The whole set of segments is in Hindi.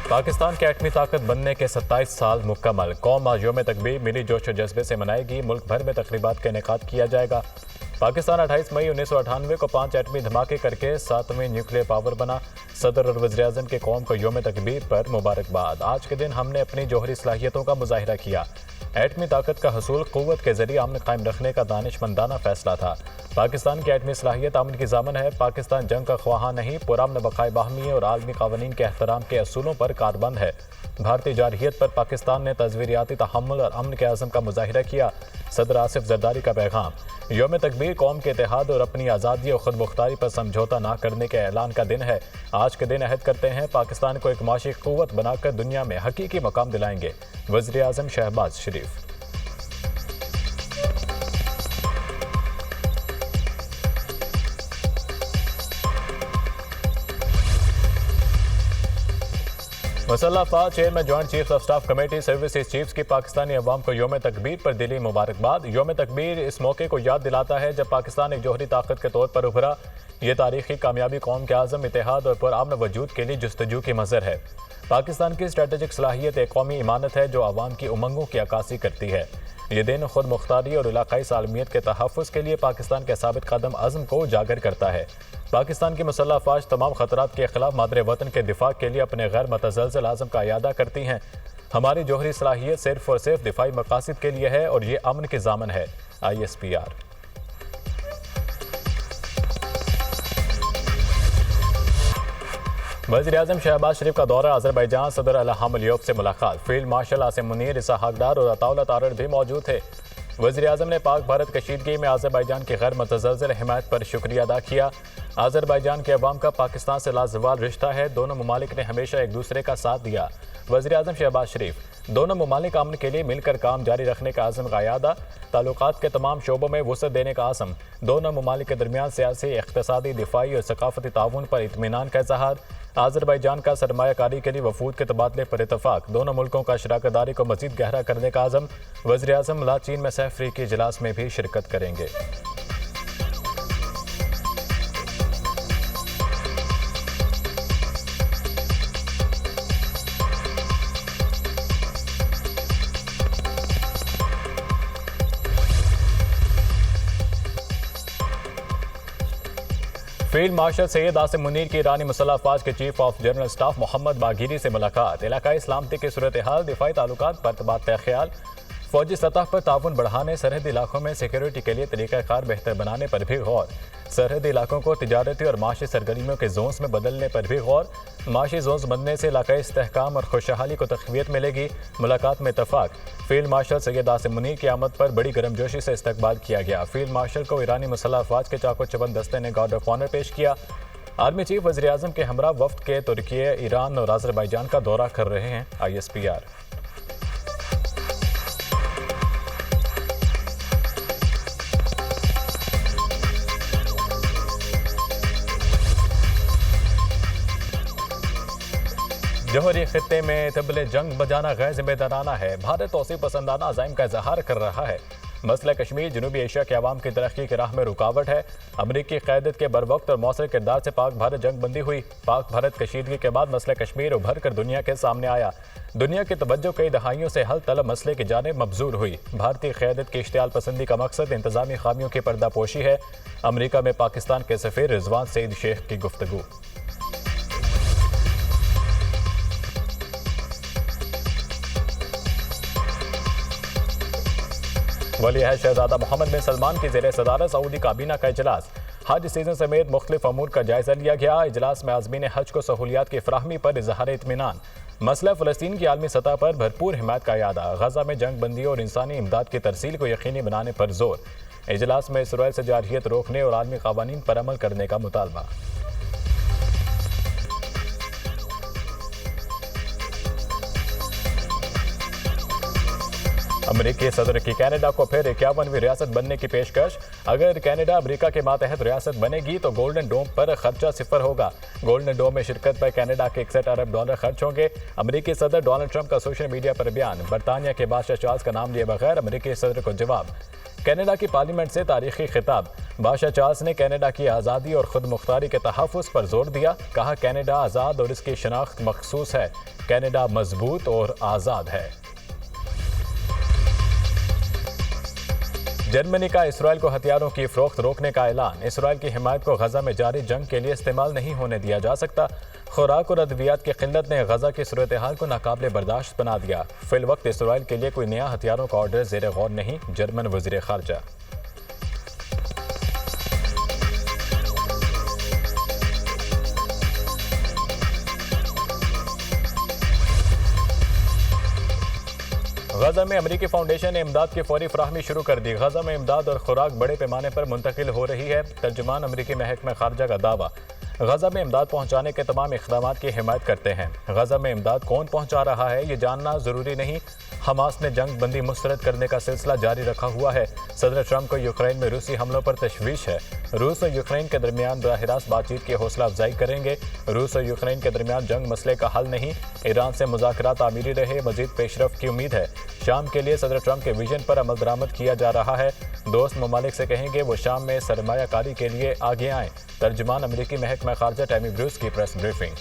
पाकिस्तान के एटमी ताकत बनने के 27 साल मुकम्मल। कौम आज यौम तकबीर मिली जोश व जज्बे से मनाएगी। मुल्क भर में तकरीबात का इनेकाद किया जाएगा। पाकिस्तान 28 मई 1998 को 5 एटमी धमाके करके 7वें न्यूक्लियर पावर बना। सदर और वज़ीर-ए-आज़म के कौम को यौम तकबीर पर मुबारकबाद। आज के दिन हमने अपनी जौहरी सलाहियतों का मुजाहिरा किया। एटमी ताकत का हसूल क़ुव्वत के जरिए अमन कायम रखने का दानिशमंदाना फैसला था। पाकिस्तान की एटमी सलाहियत अमन की ज़ामन है। पाकिस्तान जंग का ख्वाहा नहीं, पुरअमन बक़ाए बाहमी और आलमी क़वानीन के एहतराम के असूलों पर कारबंद है। भारतीय जारहियत पर पाकिस्तान ने तज़वीरियाती तहम्मुल और अमन के आज़म का मुजाहिरा किया। सदर आसिफ ज़रदारी का पैगाम। यौम तकबीर कौम के इत्तेहाद और अपनी आज़ादी और खुदमुख्तारी पर समझौता न करने के ऐलान का दिन है। आज के दिन अहद करते हैं पाकिस्तान को एक माशी क़ुव्वत बनाकर दुनिया में हकीकी मकाम दिलाएंगे। वज़ीर-ए-आज़म शहबाज शरीफ। मसल्ह अफ़वाज chairman joint chiefs of staff committee services chiefs की पाकिस्तानी अवाम को यौम तकबीर पर दिली मुबारकबाद। यौम तकबीर इस मौके को याद दिलाता है जब पाकिस्तान एक जौहरी ताकत के तौर पर उभरा। ये तारीखी कामयाबी कौम के आज़म इत्तेहाद और पुरअमन वजूद के लिए जस्तजू की मज़र है। पाकिस्तान की स्ट्रेटेजिक सलाहियत एक कौमी इमानत है जो अवाम की उमंगों की अक्कासी करती है। ये दिन खुद मुख्तारी और इलाकाई सालमियत के तहफ़्फ़ुज़ के लिए पाकिस्तान के साबित कदम अज़्म को उजागर करता है। पाकिस्तान की मुसल्लह अफ़वाज तमाम ख़तरात के खिलाफ मादरे वतन के दिफा के लिए अपने गैर मतज़लज़ल आज़म का इयादा करती हैं। हमारी जौहरी सलाहियत सिर्फ और सिर्फ दिफाई मकासद के लिए है और ये अमन की ज़ामन है। ISPR। वज़ीर-ए-आज़म शहबाज शरीफ का दौरा अज़रबैजान। सदर इल्हाम अलियव से मुलाकात। फील्ड मार्शल आसिम मुनीर, इसहाक डार और अताउल्लाह तारड़ भी मौजूद थे। वज़ीर-ए-आज़म ने पाक भारत कशीदगी में अज़रबैजान की गैर मतज़लज़ल हिमायत पर शुक्रिया अदा किया। अज़रबैजान के अवाम का पाकिस्तान से लाज़वाल रिश्ता है। दोनों ममालिक ने हमेशा एक दूसरे का साथ दिया। वज़ीर-ए-आज़म शहबाज शरीफ। दोनों ममालिक अमन के लिए मिलकर काम जारी रखने का आज़म का इरादा। ताल्लुकात के तमाम शोबों में वुसअत देने का आज़म। दोनों ममालिक के दरमियान सियासी, इक़्तिसादी, दिफाई और सकाफ़ती ताउन पर इत्मीनान का इज़हार। अज़रबैजान का सरमायाकारी के लिए वफूद के तबादले पर इत्तफ़ाक़। दोनों मुल्कों का शराकतदारी को मज़ीद गहरा करने का आज़म। वज़ीर-ए-आज़म लाचीन में सह-अफ़रीकी इजलास में भी शिरकत करेंगे। फील्ड मार्शल सैयद आसिम मुनीर की ईरानी मुसल्लह अफ़वाज के chief of general staff Mohammad Bagheri से मुलाकात। इलाकाई सलामती की सूरत हाल, दिफाई ताल्लुकात पर तबादला ख्याल, फौजी सतह पर ताउन बढ़ाने, सरहदी इलाकों में सिक्योरिटी के लिए तरीक़ाकार बेहतर बनाने पर भी गौर। सरहदी इलाकों को तिजारती और माशी सरगर्मियों के जोन्स में बदलने पर भी गौर। माशी जोन्स बनने से इलाकाई इस्तेहकाम और खुशहाली को तक़वियत मिलेगी। मुलाकात में इत्तफ़ाक़। फील्ड मार्शल सैयद आसिम मुनीर की आमद पर बड़ी गर्मजोशी से इस्तकबाल किया गया। फील्ड मार्शल को ईरानी मुसल्लह अफ़वाज के चाको चबंद दस्ते ने गार्ड ऑफ ऑनर पेश किया। आर्मी चीफ वज़ीर-ए-आज़म के हमरा वफ्द के तुर्की, ईरान और अज़रबैजान का दौरा कर रहे हैं। ISPR। जौहरी खित्ते में तबले जंग बजाना गैर जिम्मेदाराना है। भारत तौसीफ़ पसंदाना अज़ाइम का इज़हार कर रहा है। मसला कश्मीर जनूबी एशिया के अवाम की तरक्की की राह में रुकावट है। अमरीकी क़यादत के बरवक्त और मौसर किरदार से पाक भारत जंग बंदी हुई। पाक भारत कशीदगी के बाद मसला कश्मीर उभर कर दुनिया के सामने आया। दुनिया की तवज्जो कई दहाइयों से हल तलब मसले की जानिब मबजूल हुई। भारतीय क़यादत की इश्तियाल पसंदी का मकसद इंतज़ामी खामियों की पर्दापोशी है। अमरीका में पाकिस्तान के सफ़ीर रिजवान सईद शेख की गुफ्तगू। वली-ए-अहद शहजादा मोहम्मद बिन सलमान की ज़ेर सदारत सऊदी काबीना का इजलास। हज सीजन समेत मुख्तलिफ अमूर का जायजा लिया गया। इजलास में आज़मीन हज को सहूलियात की फ़राहमी पर इज़हार इत्मीनान। मसला फ़लस्तीन की आलमी सतह पर भरपूर हिमायत का इरादा। गज़ा में जंग बंदी और इंसानी इमदाद की तरसील को यकीनी बनाने पर जोर। इजलास में इसराइल से जारहियत रोकने और आलमी क़वानीन पर अमल करने का मुतालबा। अमरीकी सदर की कनाडा को फिर 51वीं रियासत बनने की पेशकश। अगर कनाडा अमरीका के मातहत रियासत बनेगी तो गोल्डन डोम पर खर्चा सिफर होगा। गोल्डन डोम में शिरकत पर कनाडा के 61 अरब डॉलर खर्च होंगे। अमरीकी सदर डोनाल्ड ट्रंप का सोशल मीडिया पर बयान। बरतानिया के बादशाह चार्ल्स का नाम लिए बगैर अमरीकी सदर को जवाब। कनाडा की पार्लियामेंट से तारीखी खिताब। बादशाह चार्ल्स ने कनाडा की आज़ादी और खुद मुख्तारी के तहफ़्फ़ुज़ पर जोर दिया। कहा, कनाडा आज़ाद और इसकी शनाख्त मखसूस है। कनाडा मजबूत और आज़ाद है। जर्मनी का इसराइल को हथियारों की फरोख्त रोकने का ऐलान। इसराइल की हिमायत को गजा में जारी जंग के लिए इस्तेमाल नहीं होने दिया जा सकता। खुराक और अद्वियात की किल्लत ने गजा की सूरत हाल को नाकाबिले बर्दाश्त बना दिया। फिल वक्त इसराइल के लिए कोई नया हथियारों का ऑर्डर ज़ेर गौर नहीं। जर्मन वज़ीर ख़ारजा। गजा में अमरीकी फाउंडेशन ने इमदाद की फौरी फराहमी शुरू कर दी। गजा में इमदाद और खुराक बड़े पैमाने पर मुंतकिल हो रही है। तर्जुमान अमरीकी महकमा खारजा का दावा। गजा में इमदाद पहुंचाने के तमाम इक़दाम की हिमायत करते हैं। गजा में इमदाद कौन पहुंचा रहा है ये जानना ज़रूरी नहीं। हमास ने जंग बंदी मुस्तरद करने का सिलसिला जारी रखा हुआ है। सदर ट्रंप को यूक्रेन में रूसी हमलों पर तशवीश है। रूस और यूक्रेन के दरमियान बराह रास्त बातचीत की हौसला अफजाई करेंगे। रूस और यूक्रेन के दरमियान जंग मसले का हल नहीं। ईरान से मुज़ाकरात तामीरी रहे। मजीद पेशरफ की उम्मीद है। शाम के लिए सदर ट्रंप के विजन पर अमल दरामद किया जा रहा है। दोस्त ममालिक से कहेंगे वो शाम में सरमायाकारी के लिए आगे आएँ। तर्जुमान अमरीकी महकमा खारजा टैमी ब्रूस की प्रेस ब्रीफिंग।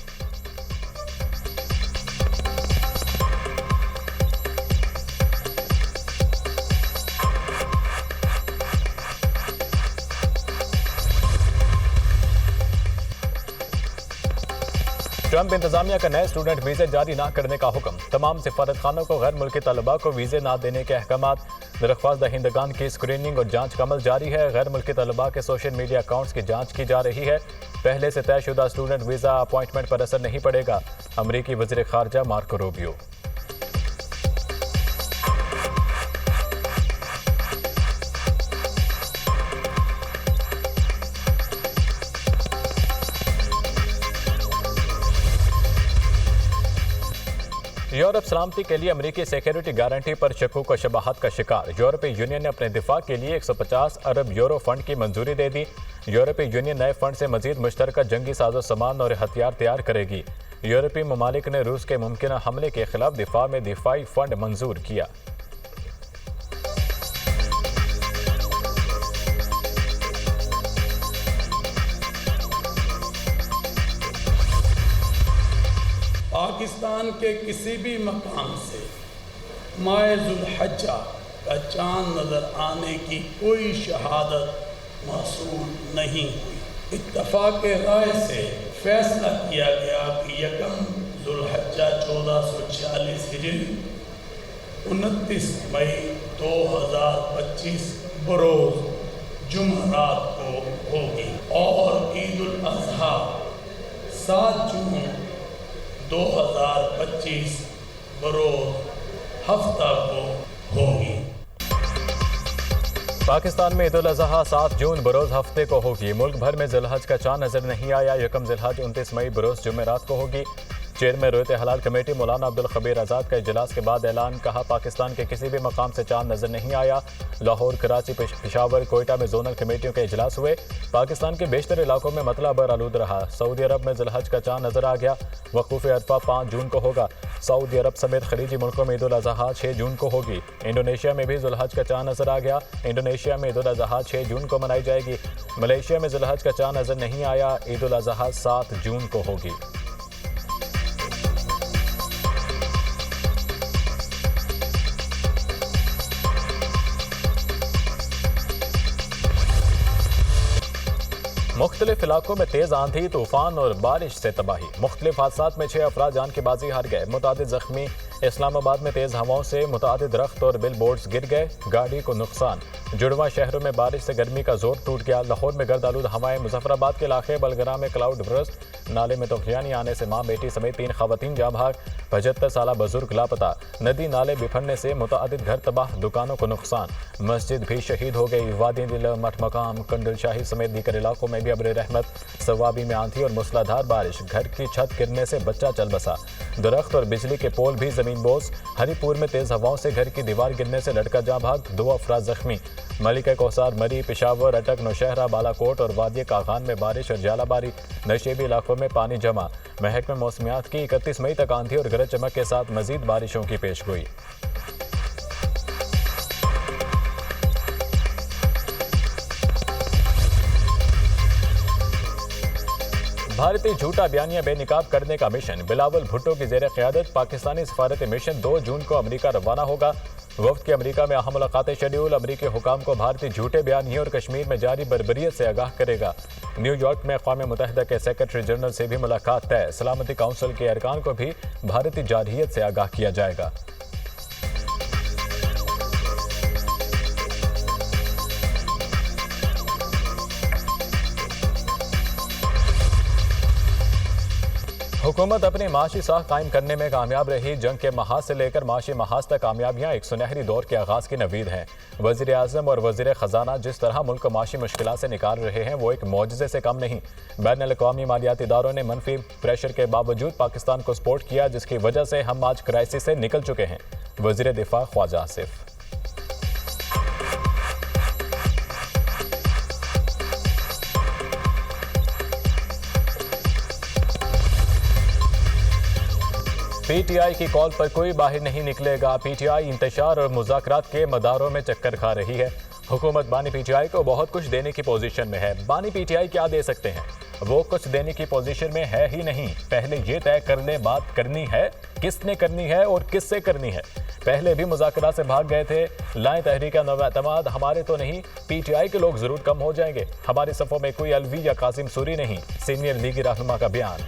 ट्रंप इंतजामिया का नए स्टूडेंट वीज़े जारी न करने का हुक्म। तमाम सिफारतखानों को गैर मुल्की तलबा को वीज़े न देने के अहकामात। दरख्वास्त दहिंदगान की स्क्रीनिंग और जांच का अमल जारी है। गैर मुल्की तलबा के सोशल मीडिया अकाउंट्स की जांच की जा रही है। पहले से तयशुदा स्टूडेंट वीज़ा अपॉइंटमेंट पर असर नहीं पड़ेगा। अमरीकी वज़ीर ख़ारजा मार्को रूबियो। यूरोप सलामती के लिए अमरीकी सिक्योरिटी गारंटी पर शकूक और शबाहत का शिकार। यूरोपीय यूनियन ने अपने दिफा के लिए 150 अरब यूरो फंड की मंजूरी दे दी। यूरोपीय यूनियन नए फंड से मजीद मुश्तरका जंगी साजो सामान और हथियार तैयार करेगी। यूरोपीय ममालिक ने रूस के मुमकिन हमले के खिलाफ दिफा में दिफाई फंड मंजूर किया। पाकिस्तान के किसी भी मकाम से माह ज़ुल्हज्जा का चांद नज़र आने की कोई शहादत महसूल नहीं हुई। इत्तफ़ाक़ राय से फैसला किया गया कि 1 ज़ुल्हज्जा 1446 हिजरी 29 मई 2025 बरोज़ जुमरात को होगी और ईद उल अज़हा 7 जून 2025 बरोज़ हफ्ता को होगी। पाकिस्तान में ईद उल अज़हा 7 जून बरोज़ हफ्ते को होगी। मुल्क भर में ज़िलहज का चांद नजर नहीं आया। 1 ज़िलहज 29 मई बरोज़ जुमेरात को होगी। चेयरमैन रोयत हलाल कमेटी मौलाना अब्दुल खबीर आज़ाद का इजलास के बाद ऐलान। कहा, पाकिस्तान के किसी भी मकाम से चांद नजर नहीं आया। लाहौर, कराची, पेशावर, कोयटा में जोनल कमेटियों के इजलास हुए। पाकिस्तान के बेशतर इलाकों में मतला बर आलूद रहा। सऊदी अरब में ज़िलहज का चांद नजर आ गया। वक़ूफ़ अरफा 5 जून को होगा। सऊदी अरब समेत खलीजी मुल्कों में ईद उल अज़हा 6 जून को होगी। इंडोनेशिया में भी ज़ुल्हज का चांद नजर आ गया। इंडोनेशिया में ईद उल अज़हा 6 जून को मनाई जाएगी। मलेशिया में ज़ुल्हज का चांद नजर नहीं आया। ईद उल अज़हा 7 जून को होगी। मुख्तलिफ इलाकों में तेज आंधी, तूफान और बारिश से तबाही। मुख्तलिफ हादसात में 6 अफराद जान की बाजी हार गए। मुतादिद जख्मी। इस्लामाबाद में तेज हवाओं से मुतादिद दरख्त और बिल बोर्ड्स गिर गए। गाड़ी को नुकसान। जुड़वा शहरों में बारिश से गर्मी का जोर टूट गया। लाहौर में गर्द आलूद हवाएं। मुजफ्फराबाद के इलाके बलगरा में क्लाउड बर्स्ट। नाले में तूफानी आने से मां बेटी समेत 3 खवातीन जाँ भाग। 75 साल बुजुर्ग लापता। नदी नाले बिफरने से मुतादिद घर तबाह, दुकानों को नुकसान। मस्जिद भी शहीद हो गई। वादी दिल, मठ मकाम, कंडल शाही समेत दीगर इलाकों में भी अब्र रहमत। सवाबी में आंधी और मूसलाधार बारिश। घर की छत गिरने से बच्चा चल बसा। दरख्त और बिजली के पोल भी जमीन बोस। हरीपुर में तेज हवाओं से घर की दीवार गिरने से लड़का जाँ भाग। 2 अफराद जख्मी। मलिका कौसार, मरी, पेशावर, अटक, नौशहरा, बालाकोट और वादी कागान में बारिश और जालाबारी। नशेबी इलाकों में पानी जमा। महकमे मौसमियात की 31 मई तक आंधी और गरज चमक के साथ मजीद बारिशों की पेशगोई। भारतीय झूठा बयानिया बेनिकाब करने का मिशन बिलावल भुट्टो की जेर क़यादत पाकिस्तानी सफारती मिशन 2 जून को अमेरिका रवाना होगा। वफ्द की अमेरिका में अहम मुलाकातें शेड्यूल। अमेरिकी हुकाम को भारतीय झूठे बयानियों और कश्मीर में जारी बर्बरियत से आगाह करेगा। न्यूयॉर्क में अक़वाम मुत्तहिदा के सेक्रेटरी जनरल से भी मुलाकात तय। सलामती काउंसिल के अरकान को भी भारतीय जारहियत से आगाह किया जाएगा। हुकूमत अपनी माशी साख कायम करने में कामयाब रही। जंग के महाज से लेकर माशी महाज तक कामयाबियां एक सुनहरी दौर के आगाज की नवीद हैं। वज़ीर आज़म और वज़ीर ख़जाना जिस तरह मुल्क को माशी मुश्किलात से निकाल रहे हैं वो एक मौजज़े से कम नहीं। बैनुल-अक़वामी मालियाती इदारों ने मनफी प्रेशर के बावजूद पाकिस्तान को सपोर्ट किया, जिसकी वजह से हम आज क्राइसिस से निकल चुके हैं। वज़ीर दिफा ख्वाजा आसिफ। पीटीआई की कॉल पर कोई बाहर नहीं निकलेगा। पीटीआई इंतशार और मुज़ाकरात के मदारों में चक्कर खा रही है। हुकूमत बानी पीटीआई को बहुत कुछ देने की पोजीशन में है। बानी पीटीआई क्या दे सकते हैं? वो कुछ देने की पोजीशन में है ही नहीं। पहले ये तय कर ले बात करनी है, किसने करनी है और किससे करनी है। पहले भी मुज़ाकरात से भाग गए थे। लाएं तहरीक नव-एतमाद, हमारे तो नहीं पीटीआई के लोग जरूर कम हो जाएंगे। हमारे सफ़ों में कोई अलवी या कासिम सूरी नहीं। सीनियर लीगी रहनुमा का बयान।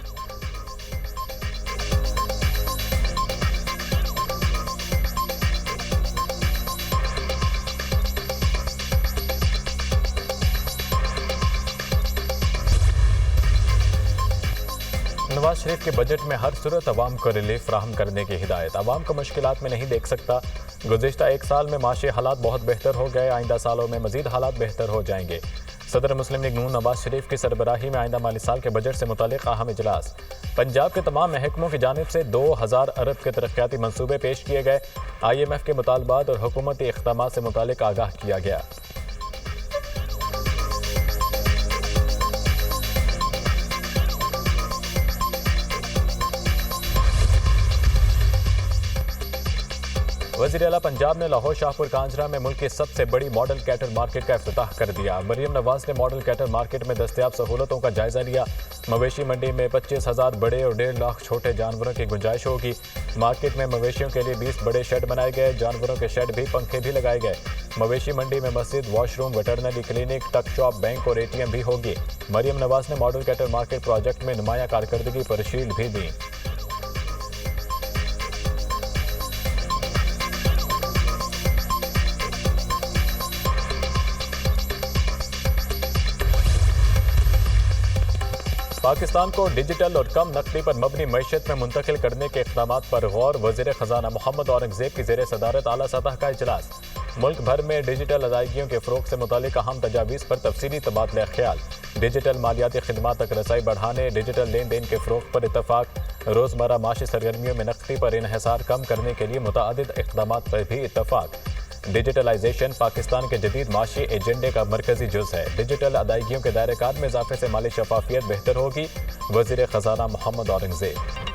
नवाज शरीफ के बजट में हर सूरत अवाम को रिलीफ फराहम करने की हिदायत। अवाम को मुश्किलात में नहीं देख सकता। गुज़िश्ता एक साल में माशी हालात बहुत बेहतर हो गए। आइंदा सालों में मजीद हालात बेहतर हो जाएंगे। सदर मुस्लिम लीग नून नवाज शरीफ की सरबराही में आइंदा माली साल के बजट से मुतालिक अहम इजलास। पंजाब के तमाम महकमों की जानिब से 2000 अरब के तरक्याती मनसूबे पेश किए गए। IMF के मुतालबात और हुकूमती इक़दामात से मुतालिक आगाह किया गया। वज़ीर आला पंजाब ने लाहौर शाहपुर कांजरा में मुल्क की सबसे बड़ी मॉडल कैटल मार्केट का इफ्तिताह कर दिया। मरियम नवाज ने मॉडल कैटल मार्केट में दस्तयाब सहूलतों का जायजा लिया। मवेशी मंडी में 25,000 बड़े और 1.5 लाख छोटे जानवरों की गुंजाइश होगी। मार्केट में मवेशियों के लिए 20 बड़े शेड बनाए गए। जानवरों के शेड भी पंखे भी लगाए गए। मवेशी मंडी में मस्जिद, वॉशरूम, वेटरनरी क्लिनिक, टक शॉप, बैंक और ATM भी होगी। मरियम नवाज ने मॉडल कैटल मार्केट प्रोजेक्ट में नुमाया कारकर्दगी पर शील्ड भी दी। पाकिस्तान को डिजिटल और कम नकदी पर मबनी मईशत में मुंतकिल करने के इक़दामात पर गौर। वज़ीर ख़जाना मोहम्मद औरंगज़ेब की ज़ेर सदारत आला सतह का इजलास। मुल्क भर में डिजिटल अदायगियों के फ़रोग़ से मुतालिक अहम तजावीज़ पर तफसीली तबादला ख्याल। डिजिटल मालियाती खिदमात तक रसाई बढ़ाने, डिजिटल लेन देन के फ़रोग़ पर इत्तफ़ाक़। रोज़मर्रा माशी सरगर्मियों में नकदी पर इन्हिसार कम करने के लिए मुतअद्दिद इक़दामात पर भी इत्तफ़ाक़। डिजिटलाइजेशन पाकिस्तान के जदीद माशी एजेंडे का मरकजी जुज़ है। डिजिटल अदायगियों के दायरे कार में इजाफे से माली शफाफियत बेहतर होगी। वज़ीर ख़जाना मोहम्मद औरंगज़ेब।